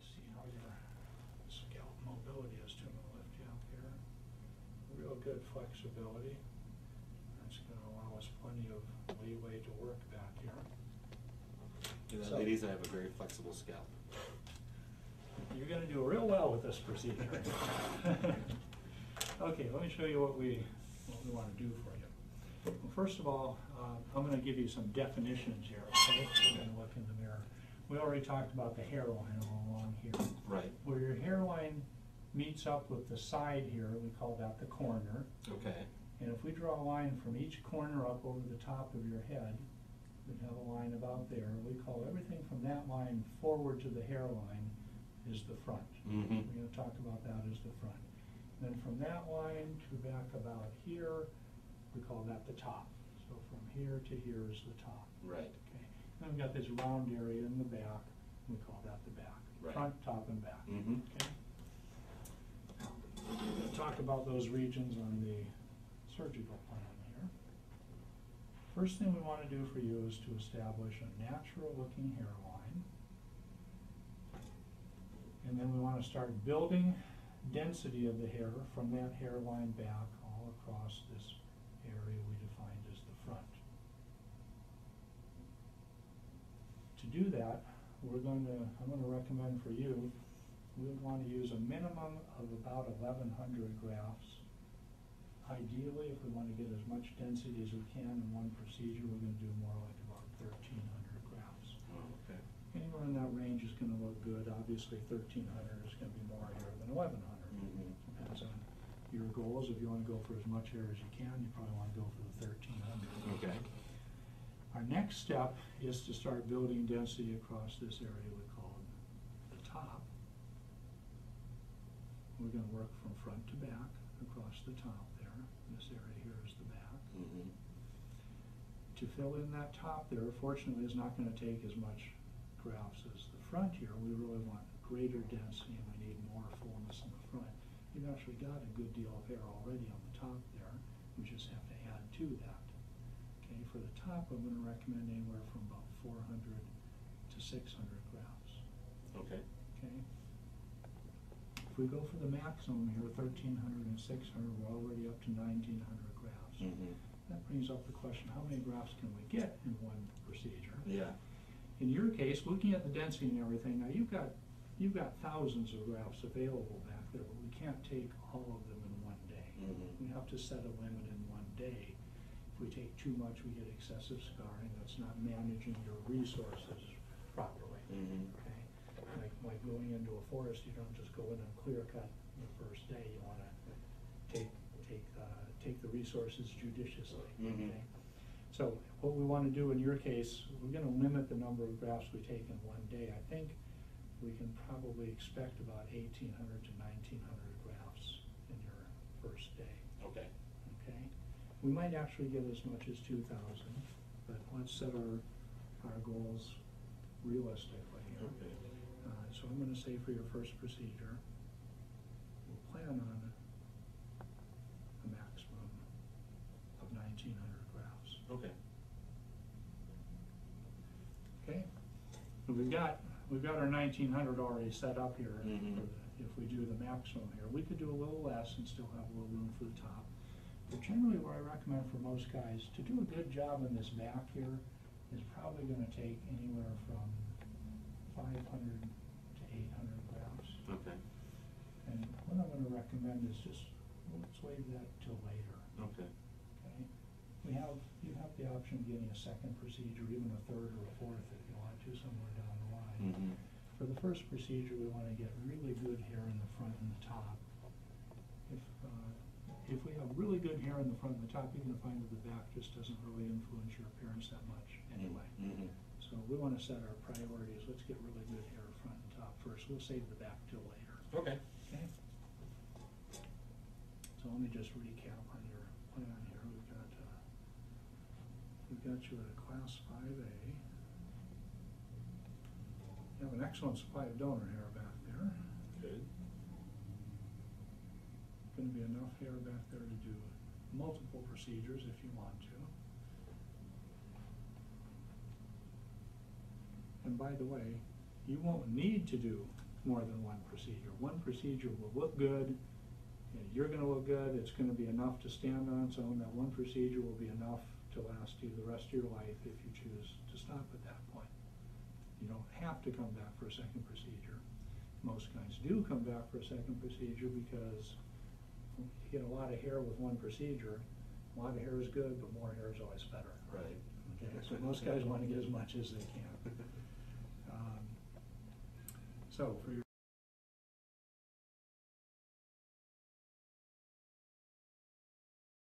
see how your scalp mobility is too. I'm going to lift you up here. Real good flexibility. That's going to allow us plenty of leeway to work back here. So, ladies, I have a very flexible scalp. You're going to do real well with this procedure. Okay, let me show you what we want to do for you. Well, first of all, I'm going to give you some definitions here, okay? We're going to look in the mirror. We already talked about the hairline along here. Right. Where your hairline meets up with the side here, we call that the corner. Okay. And if we draw a line from each corner up over the top of your head, we'd have a line about there. We call everything from that line forward to the hairline is the front. Mm-hmm. We're going to talk about that as the front. Then from that line to back about here, we call that the top. So from here to here is the top. Right. Okay. Then we've got this round area in the back. We call that the back. Right. Front, top, and back. Mm-hmm. Okay. We'll talk about those regions on the surgical plan here. First thing we want to do for you is to establish a natural looking hairline. And then we want to start building density of the hair from that hairline back all across this area we defined as the front. To do that, I'm going to recommend for you, we would want to use a minimum of about 1,100 grafts. Ideally, if we want to get as much density as we can in one procedure, we're going to do more like about 1,300 grafts. Oh, okay. Anywhere in that range is going to look good. Obviously, 1,300 is going to be more hair than 1,100. Mm-hmm. Depends on your goals. If you want to go for as much hair as you can, you probably want to go for the 1,300. Okay. Our next step is to start building density across this area we call the top. We're going to work from front to back across the top there. This area here is the back. Mm-hmm. To fill in that top there, fortunately, is not going to take as much grafts as the front here. We really want greater density and we need more fullness in the front. You've actually got a good deal of hair already on the top there. We just have to add to that. Okay, for the top, I'm going to recommend anywhere from about 400 to 600 grafts. Okay. Okay. If we go for the maximum here, 1,300 and 600, we're already up to 1,900 grafts. Mm-hmm. That brings up the question, how many grafts can we get in one procedure? Yeah. In your case, looking at the density and everything, now you've got thousands of grafts available back there, but we can't take all of them in one day. Mm-hmm. We have to set a limit in one day. If we take too much, we get excessive scarring. That's not managing your resources properly. Mm-hmm. Okay, like going into a forest, you don't just go in and clear cut the first day. You want to take the resources judiciously. Mm-hmm. Okay? So what we want to do in your case, we're going to limit the number of grafts we take in one day. I think we can probably expect about 1,800 to 1,900 grafts in your first day. Okay. Okay. We might actually get as much as 2,000, but let's set our goals realistically here. Okay. So I'm going to say for your first procedure, we'll plan on a maximum of 1,900 grafts. Okay. Okay. And we've got our 1,900 already set up here. Mm-hmm. If we do the maximum here, we could do a little less and still have a little room for the top. But generally, what I recommend for most guys to do a good job in this back here is probably going to take anywhere from 500 to 800 grafts. Okay. And what I'm going to recommend is just let's waive that till later. Okay. Okay. You have the option of getting a second procedure, even a third or a fourth if you want to, somewhere down the line. Mm-hmm. For the first procedure, we want to get really good hair in the front and the top. If we have really good hair in the front and the top, you're going to find that the back just doesn't really influence your appearance that much anyway. Mm-hmm. So we want to set our priorities. Let's get really good hair front and top first. We'll save the back till later. Okay. Okay. So let me just recap on your plan here. We've got you at a Class 5A. You have an excellent supply of donor hair back there. Good. Going to be enough hair back there to do multiple procedures if you want to. And by the way, you won't need to do more than one procedure. One procedure will look good, and you're gonna look good, it's gonna be enough to stand on its own. That one procedure will be enough to last you the rest of your life if you choose to stop at that point. You don't have to come back for a second procedure. Most guys do come back for a second procedure because you get a lot of hair with one procedure. A lot of hair is good, but more hair is always better. Right. Okay, so most guys want to get as much as they can. So for your